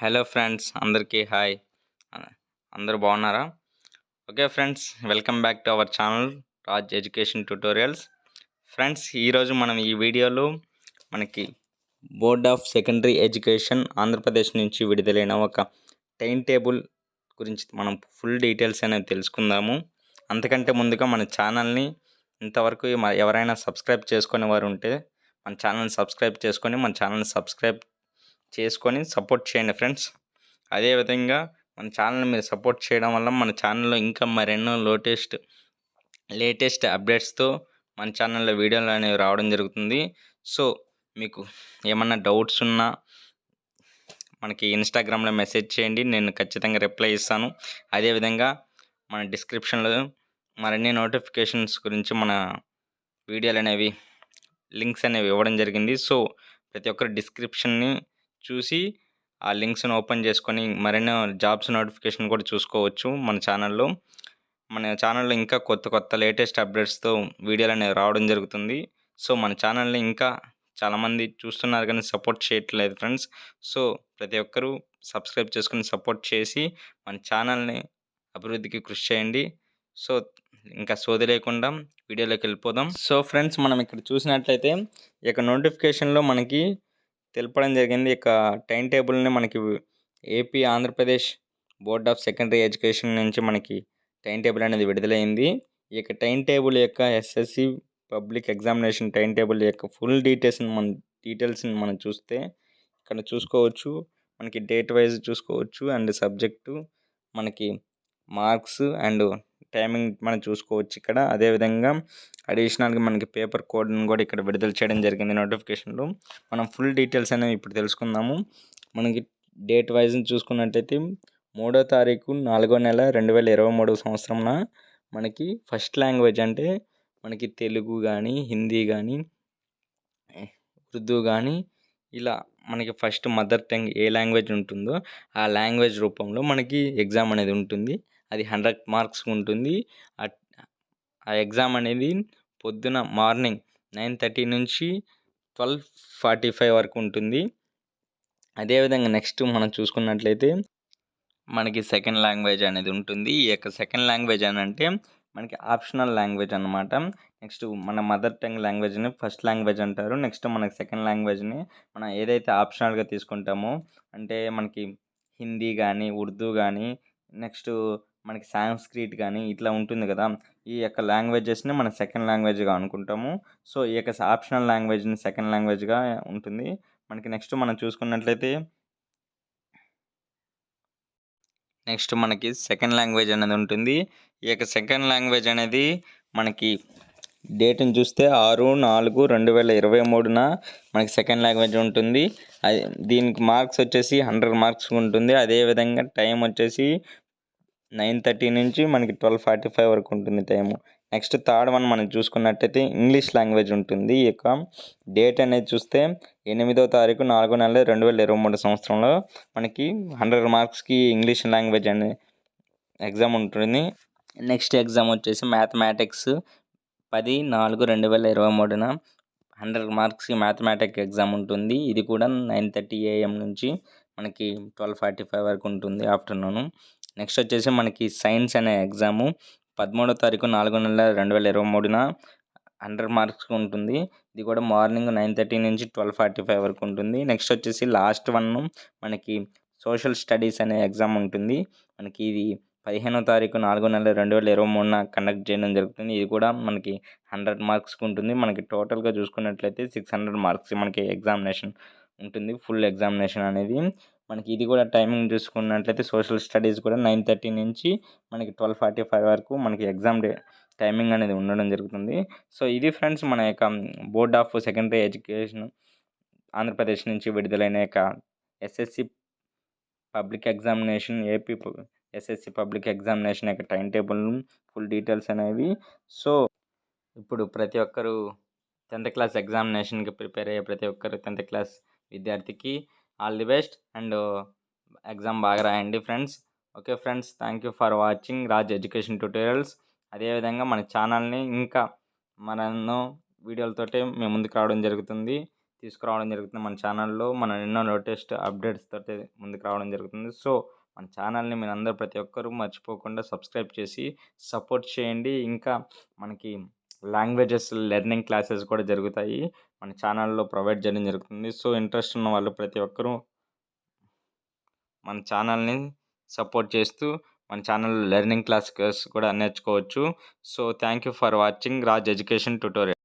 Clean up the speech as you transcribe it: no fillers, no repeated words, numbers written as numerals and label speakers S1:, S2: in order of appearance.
S1: Hello friends, అందరికీ hi. అందరూ బాగున్నారా? Okay friends, welcome back to our channel Raj education tutorials. Friends, ఈరోజు మనం ఈ వీడియోలో మనకి board of secondary education Andhra Pradesh నుంచి విడుదలైన ఒక టైం టేబుల్ గురించి మనం ఫుల్ డీటెయిల్స్ అనేది తెలుసుకుందాము. అంతకంటే ముందుగా మన ఛానల్ని ఇంతవరకు ఎవరైనా సబ్స్క్రైబ్ చేసుకునే వారు ఉంటే మన ఛానల్ని సబ్స్క్రైబ్ చేసుకొని సపోర్ట్ చేయండి ఫ్రెండ్స్. అదేవిధంగా మన ఛానల్ని మీరు సపోర్ట్ చేయడం వల్ల మన ఛానల్లో ఇంకా మరెన్నో లేటెస్ట్ అప్డేట్స్తో మన ఛానల్లో వీడియోలు అనేవి రావడం జరుగుతుంది. సో మీకు ఏమన్నా డౌట్స్ ఉన్నా మనకి ఇన్స్టాగ్రామ్లో మెసేజ్ చేయండి, నేను ఖచ్చితంగా రిప్లై ఇస్తాను. అదేవిధంగా మన డిస్క్రిప్షన్లో మరిన్ని నోటిఫికేషన్స్ గురించి మన వీడియోలు అనేవి లింక్స్ అనేవి ఇవ్వడం జరిగింది. సో ప్రతి ఒక్కరు డిస్క్రిప్షన్ని చూసి ఆ లింక్స్ని ఓపెన్ చేసుకొని మరెన్నో జాబ్స్ నోటిఫికేషన్ కూడా చూసుకోవచ్చు. మన ఛానల్లో ఇంకా కొత్త లేటెస్ట్ అప్డేట్స్తో వీడియోలు అనేవి రావడం జరుగుతుంది. సో మన ఛానల్ని ఇంకా చాలామంది చూస్తున్నారు కానీ సపోర్ట్ చేయట్లేదు ఫ్రెండ్స్. సో ప్రతి ఒక్కరూ సబ్స్క్రైబ్ చేసుకుని సపోర్ట్ చేసి మన ఛానల్ని అభివృద్ధికి కృషి చేయండి. సో ఇంకా సోది లేకుండా వీడియోలోకి వెళ్ళిపోదాం. సో ఫ్రెండ్స్, మనం ఇక్కడ చూసినట్లయితే ఇక నోటిఫికేషన్లో మనకి తెలపడం జరిగింది. ఇక టైం టేబుల్ని మనకి AP Andhra Pradesh board of secondary education నుంచి మనకి టైం టేబుల్ అనేది విడుదలైంది. ఈ యొక్క టైం టేబుల్ యొక్క SSC public examination time table యొక్క ఫుల్ డీటెయిల్స్ని మనం చూస్తే ఇక్కడ చూసుకోవచ్చు. మనకి డేట్ వైజ్ చూసుకోవచ్చు అండ్ సబ్జెక్టు, మనకి మార్క్స్ అండ్ టైమింగ్ మనం చూసుకోవచ్చు ఇక్కడ. అదేవిధంగా అడిషనల్గా మనకి పేపర్ కోడ్ని కూడా ఇక్కడ విడుదల చేయడం జరిగింది నోటిఫికేషన్లో. మనం ఫుల్ డీటెయిల్స్ అనేవి ఇప్పుడు తెలుసుకుందాము. మనకి డేట్ వైజ్ చూసుకున్నట్లయితే 3వ తారీఖు 4వ నెల 2023 సంవత్సరంన మనకి ఫస్ట్ లాంగ్వేజ్ అంటే మనకి తెలుగు కానీ, హిందీ కానీ, ఉర్దూ కానీ ఇలా మనకి ఫస్ట్ మదర్ టంగ్ ఏ లాంగ్వేజ్ ఉంటుందో ఆ లాంగ్వేజ్ రూపంలో మనకి ఎగ్జామ్ అనేది ఉంటుంది. అది 100 మార్క్స్ ఉంటుంది. ఆ ఎగ్జామ్ అనేది పొద్దున మార్నింగ్ 9:30 నుంచి 12:45 వరకు ఉంటుంది. అదేవిధంగా నెక్స్ట్ మనం చూసుకున్నట్లయితే మనకి సెకండ్ లాంగ్వేజ్ అనేది ఉంటుంది. ఈ యొక్క సెకండ్ లాంగ్వేజ్ అని అంటే మనకి ఆప్షనల్ లాంగ్వేజ్ అన్నమాట. నెక్స్ట్ మన మదర్ టంగ్ లాంగ్వేజ్ని ఫస్ట్ లాంగ్వేజ్ అంటారు. నెక్స్ట్ మనకి సెకండ్ లాంగ్వేజ్ని మనం ఏదైతే ఆప్షనల్గా తీసుకుంటామో అంటే మనకి హిందీ కానీ, ఉర్దూ కానీ, నెక్స్ట్ మనకి సాంస్క్రిట్ కానీ ఇట్లా ఉంటుంది కదా. ఈ యొక్క లాంగ్వేజెస్ని మనం సెకండ్ లాంగ్వేజ్గా అనుకుంటాము. సో ఈ యొక్క ఆప్షనల్ లాంగ్వేజ్ని సెకండ్ లాంగ్వేజ్గా ఉంటుంది. మనకి నెక్స్ట్ మనం చూసుకున్నట్లయితే నెక్స్ట్ మనకి సెకండ్ లాంగ్వేజ్ అనేది ఉంటుంది. ఈ యొక్క సెకండ్ లాంగ్వేజ్ అనేది మనకి డేట్ని చూస్తే 6/4/2023 మనకి సెకండ్ లాంగ్వేజ్ ఉంటుంది. దీనికి మార్క్స్ వచ్చేసి 100 మార్క్స్ ఉంటుంది. అదేవిధంగా టైం వచ్చేసి 9:30 నుంచి మనకి 12:45 వరకు ఉంటుంది టైము. నెక్స్ట్ థర్డ్ వన్ మనం చూసుకున్నట్టయితే ఇంగ్లీష్ లాంగ్వేజ్ ఉంటుంది. ఈ యొక్క డేట్ అనేది చూస్తే 8వ తారీఖు 4వ నెల 2023 సంవత్సరంలో మనకి 100 మార్క్స్కి ఇంగ్లీష్ లాంగ్వేజ్ అనే ఎగ్జామ్ ఉంటుంది. నెక్స్ట్ ఎగ్జామ్ వచ్చేసి మ్యాథమెటిక్స్ 10/4/2023 100 మార్క్స్కి మ్యాథమెటిక్స్ ఎగ్జామ్ ఉంటుంది. ఇది కూడా 9:30 AM నుంచి మనకి 12:45 వరకు ఉంటుంది ఆఫ్టర్నూన్. నెక్స్ట్ వచ్చేసి మనకి సైన్స్ అనే ఎగ్జాము 13వ తారీఖు 4వ నెల 2023 100 మార్క్స్కి ఉంటుంది. ఇది కూడా మార్నింగ్ 9:30 నుంచి 12:45 వరకు ఉంటుంది. నెక్స్ట్ వచ్చేసి లాస్ట్ వన్ మనకి సోషల్ స్టడీస్ అనే ఎగ్జామ్ ఉంటుంది. మనకి ఇది 15వ తారీఖు 4వ నెల 2023 కండక్ట్ చేయడం జరుగుతుంది. ఇది కూడా మనకి 100 మార్క్స్కి ఉంటుంది. మనకి టోటల్గా చూసుకున్నట్లయితే 600 మార్క్స్ మనకి ఎగ్జామినేషన్ ఉంటుంది. ఫుల్ ఎగ్జామినేషన్ అనేది మనకి ఇది కూడా టైమింగ్ చూసుకున్నట్లయితే సోషల్ స్టడీస్ కూడా 9:30 నుంచి మనకి 12:45 వరకు మనకి ఎగ్జామ్ టైమింగ్ అనేది ఉండడం జరుగుతుంది. సో ఇది ఫ్రెండ్స్ మన యొక్క board of secondary education Andhra Pradesh నుంచి విడుదలైన యొక్క SSC public examination AP SSC public examination యొక్క టైం టేబుల్ ఫుల్ డీటెయిల్స్ అనేవి. సో ఇప్పుడు ప్రతి ఒక్కరు 10th క్లాస్ ఎగ్జామినేషన్కి ప్రిపేర్ అయ్యే ప్రతి ఒక్కరు 10th క్లాస్ విద్యార్థికి all the best and exam బాగా రాయండి friends. Okay friends, thank you for watching Raj education tutorials. అదేవిధంగా మన ఛానల్ని ఇంకా మరెన్నో వీడియోలతోటి మేము ముందుకు రావడం జరుగుతుంది. తీసుకురావడం జరుగుతుంది. మన ఛానల్లో మనం ఎన్నో లేటెస్ట్ అప్డేట్స్ తోటి ముందుకు రావడం జరుగుతుంది. సో మన ఛానల్ని మీరందరూ ప్రతి ఒక్కరూ మర్చిపోకుండా సబ్స్క్రైబ్ చేసి సపోర్ట్ చేయండి. ఇంకా మనకి లాంగ్వేజెస్ లెర్నింగ్ క్లాసెస్ కూడా జరుగుతాయి. మన ఛానల్లో ప్రొవైడ్ చేయడం జరుగుతుంది. సో ఇంట్రెస్ట్ ఉన్న వాళ్ళు ప్రతి ఒక్కరూ మన ఛానల్ని సపోర్ట్ చేస్తూ మన ఛానల్లో లెర్నింగ్ క్లాసెస్ కూడా నేర్చుకోవచ్చు. So thank you for watching Raj education tutorial.